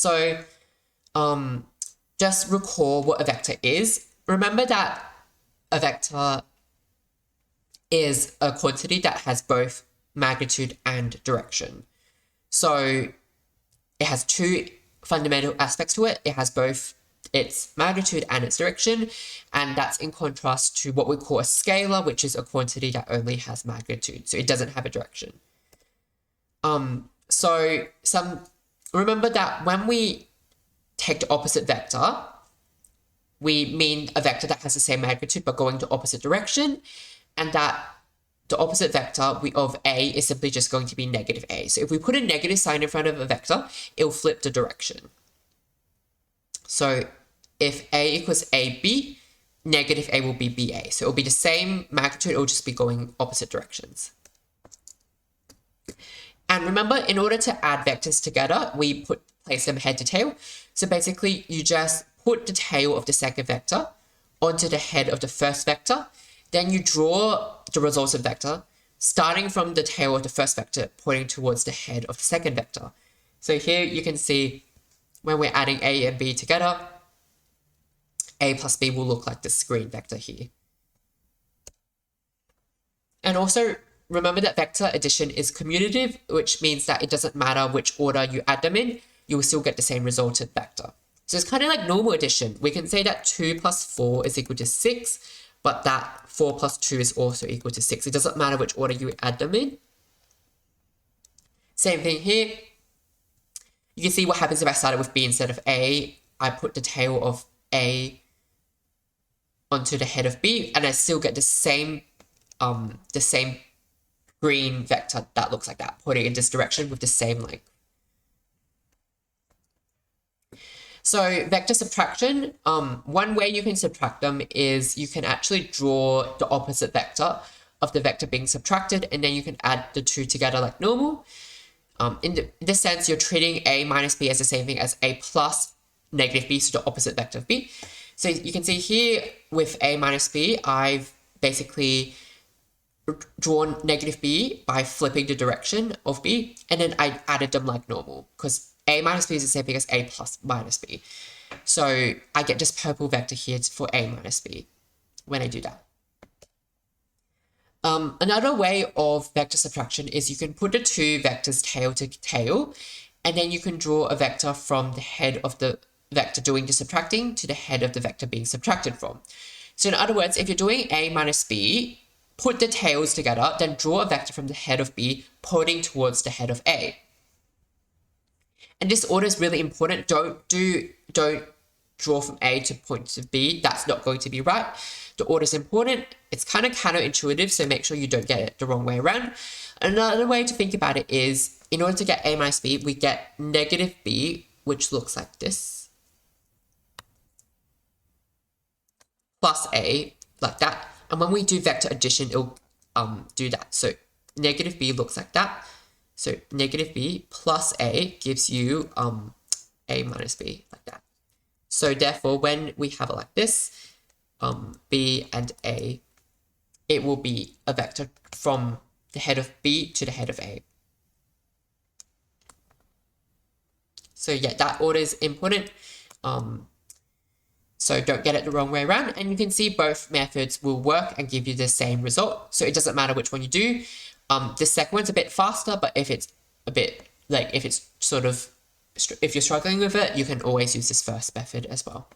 So just recall what a vector is. Remember that a vector is a quantity that has both magnitude and direction. So it has two fundamental aspects to it. It has both its magnitude and its direction, and that's in contrast to what we call a scalar, which is a quantity that only has magnitude, so it doesn't have a direction. Remember that when we take the opposite vector, we mean a vector that has the same magnitude but going the opposite direction, and that the opposite vector of A is simply just going to be negative A. So if we put a negative sign in front of a vector, it will flip the direction. So if A equals AB, negative A will be BA. So it will be the same magnitude, it will just be going opposite directions. And remember, in order to add vectors together, we place them head to tail. So basically, you just put the tail of the second vector onto the head of the first vector. Then you draw the resultant vector, starting from the tail of the first vector, pointing towards the head of the second vector. So here you can see when we're adding A and B together, A plus B will look like this green vector here. And also, remember that vector addition is commutative, which means that it doesn't matter which order you add them in, you will still get the same resultant vector. So it's kind of like normal addition. We can say that 2 plus 4 is equal to 6, but that 4 plus 2 is also equal to 6. It doesn't matter which order you add them in. Same thing here. You can see what happens if I started with B instead of A. I put the tail of A onto the head of B, and I still get the same green vector that looks like that, pointing in this direction with the same length. So vector subtraction, one way you can subtract them is you can actually draw the opposite vector of the vector being subtracted, and then you can add the two together like normal. In this sense, you're treating A minus B as the same thing as A plus negative B, so the opposite vector of B. So you can see here with A minus B, I've basically drawn negative B by flipping the direction of B, and then I added them like normal, because A minus B is the same thing as A plus minus B. So I get this purple vector here for A minus B when I do that. Another way of vector subtraction is you can put the two vectors tail to tail, and then you can draw a vector from the head of the vector doing the subtracting to the head of the vector being subtracted from. So in other words, if you're doing A minus B, put the tails together, then draw a vector from the head of B pointing towards the head of A. And this order is really important. Don't draw from A to point to B. That's not going to be right. The order is important. It's kind of counterintuitive, so make sure you don't get it the wrong way around. Another way to think about it is, in order to get A minus B, we get negative B, which looks like this, plus A, like that. And when we do vector addition, it'll do that. So negative B looks like that. So negative B plus A gives you A minus B, like that. So therefore, when we have it like this, B and A, it will be a vector from the head of B to the head of A. So yeah, that order is important. So don't get it the wrong way around. And you can see both methods will work and give you the same result. So it doesn't matter which one you do. The second one's a bit faster, but if it's a bit, like if you're struggling with it, you can always use this first method as well.